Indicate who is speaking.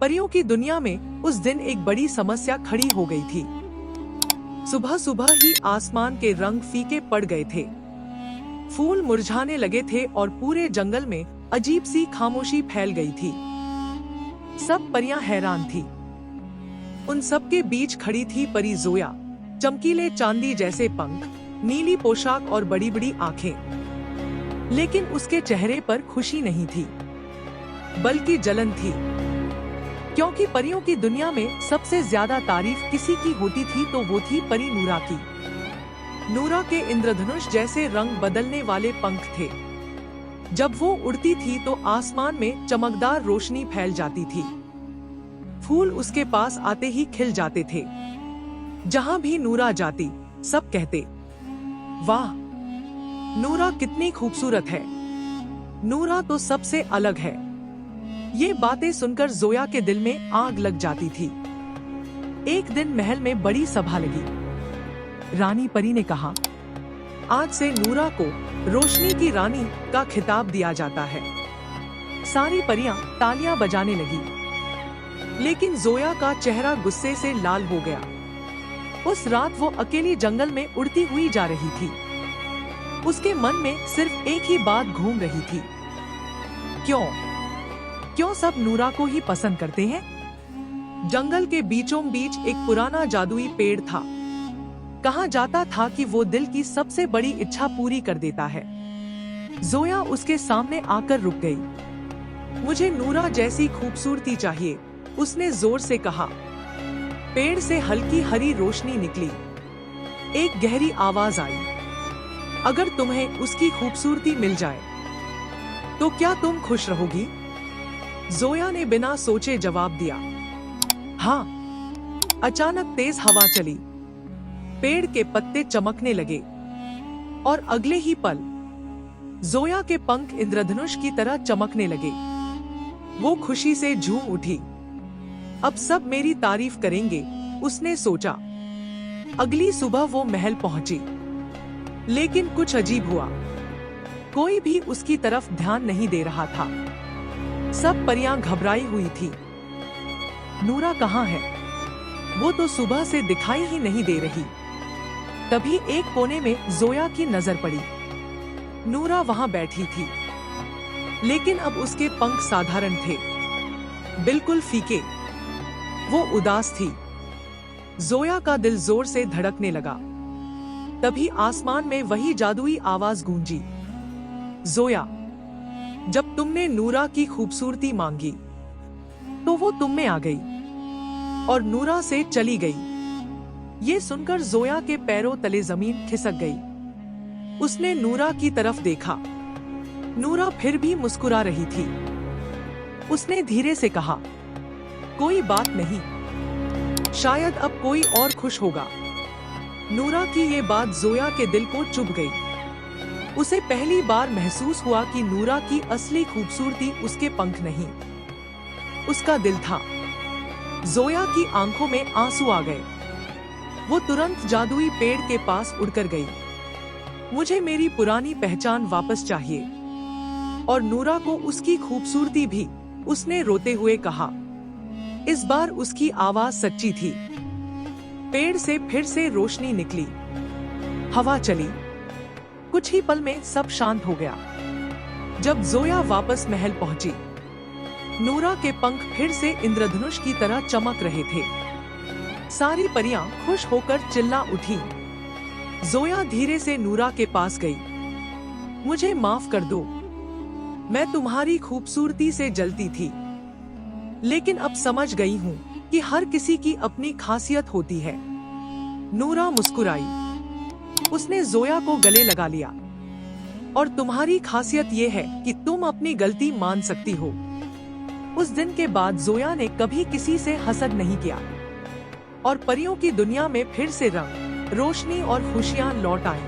Speaker 1: परियों की दुनिया में उस दिन एक बड़ी समस्या खड़ी हो गई थी। सुबह सुबह ही आसमान के रंग फीके पड़ गए थे, फूल मुरझाने लगे थे और पूरे जंगल में अजीब सी खामोशी फैल गई थी। सब परियां हैरान थी। उन सब के बीच खड़ी थी परी जोया, चमकीले चांदी जैसे पंख, नीली पोशाक और बड़ी बड़ी आंखें। लेकिन उसके चेहरे पर खुशी नहीं थी, बल्कि जलन थी, क्योंकि परियों की दुनिया में सबसे ज्यादा तारीफ किसी की होती थी तो वो थी परी नूरा की। नूरा के इंद्रधनुष जैसे रंग बदलने वाले पंख थे। जब वो उड़ती थी तो आसमान में चमकदार रोशनी फैल जाती थी। फूल उसके पास आते ही खिल जाते थे। जहां भी नूरा जाती सब कहते, वाह, नूरा कितनी खूबसूरत है, नूरा तो सबसे अलग है। ये बातें सुनकर जोया के दिल में आग लग जाती थी। एक दिन महल में बड़ी सभा लगी। रानी परी ने कहा, आज से नूरा को रोशनी की रानी का खिताब दिया जाता है। सारी परियां तालियां बजाने लगी, लेकिन जोया का चेहरा गुस्से से लाल हो गया। उस रात वो अकेली जंगल में उड़ती हुई जा रही थी। उसके मन में सिर्फ एक ही बात घूम रही थी, क्यों सब नूरा को ही पसंद करते हैं? जंगल के बीचों बीच एक पुराना जादुई पेड़ था। कहा जाता था कि वो दिल की सबसे बड़ी इच्छा पूरी कर देता है। जोया उसके सामने आकर रुक गई। मुझे नूरा जैसी खूबसूरती चाहिए, उसने जोर से कहा। पेड़ से हल्की हरी रोशनी निकली। एक गहरी आवाज आई, अगर तुम्हें उसकी खूबसूरती मिल जाए तो क्या तुम खुश रहोगी? जोया ने बिना सोचे जवाब दिया, हाँ। अचानक तेज हवा चली, पेड़ के पत्ते चमकने लगे और अगले ही पल जोया के पंख इंद्रधनुष की तरह चमकने लगे। वो खुशी से झूम उठी। अब सब मेरी तारीफ करेंगे, उसने सोचा। अगली सुबह वो महल पहुंची, लेकिन कुछ अजीब हुआ। कोई भी उसकी तरफ ध्यान नहीं दे रहा था। सब परियां घबराई हुई थी। नूरा कहाँ है? वो तो सुबह से दिखाई ही नहीं दे रही। तभी एक कोने में जोया की नजर पड़ी। नूरा वहां बैठी थी, लेकिन अब उसके पंख साधारण थे, बिल्कुल फीके। वो उदास थी। जोया का दिल जोर से धड़कने लगा। तभी आसमान में वही जादुई आवाज गूंजी, जोया, जब तुमने नूरा की खूबसूरती मांगी तो वो तुम में आ गई और नूरा से चली गई। ये सुनकर जोया के पैरों तले जमीन खिसक गई। उसने नूरा की तरफ देखा। नूरा फिर भी मुस्कुरा रही थी। उसने धीरे से कहा, कोई बात नहीं, शायद अब कोई और खुश होगा। नूरा की ये बात जोया के दिल को चुभ गई। उसे पहली बार महसूस हुआ कि नूरा की असली खूबसूरती उसके पंख नहीं, उसका दिल था। जोया की आंखों में आंसू आ गए। वो तुरंत जादुई पेड़ के पास उड़कर गई। मुझे मेरी पुरानी पहचान वापस चाहिए और नूरा को उसकी खूबसूरती भी, उसने रोते हुए कहा। इस बार उसकी आवाज सच्ची थी। पेड़ से फिर से रोशनी निकली, हवा चली। कुछ ही पल में सब शांत हो गया। जब जोया वापस महल पहुंची, नूरा के पंख फिर से इंद्रधनुष की तरह चमक रहे थे। सारी परियां खुश होकर चिल्ला उठी। जोया धीरे से नूरा के पास गई। मुझे माफ कर दो, मैं तुम्हारी खूबसूरती से जलती थी, लेकिन अब समझ गई हूँ कि हर किसी की अपनी खासियत होती है। नूरा मुस्कुराई। उसने जोया को गले लगा लिया। और तुम्हारी खासियत ये है कि तुम अपनी गलती मान सकती हो। उस दिन के बाद जोया ने कभी किसी से हसद नहीं किया और परियों की दुनिया में फिर से रंग, रोशनी और खुशियां लौट आईं।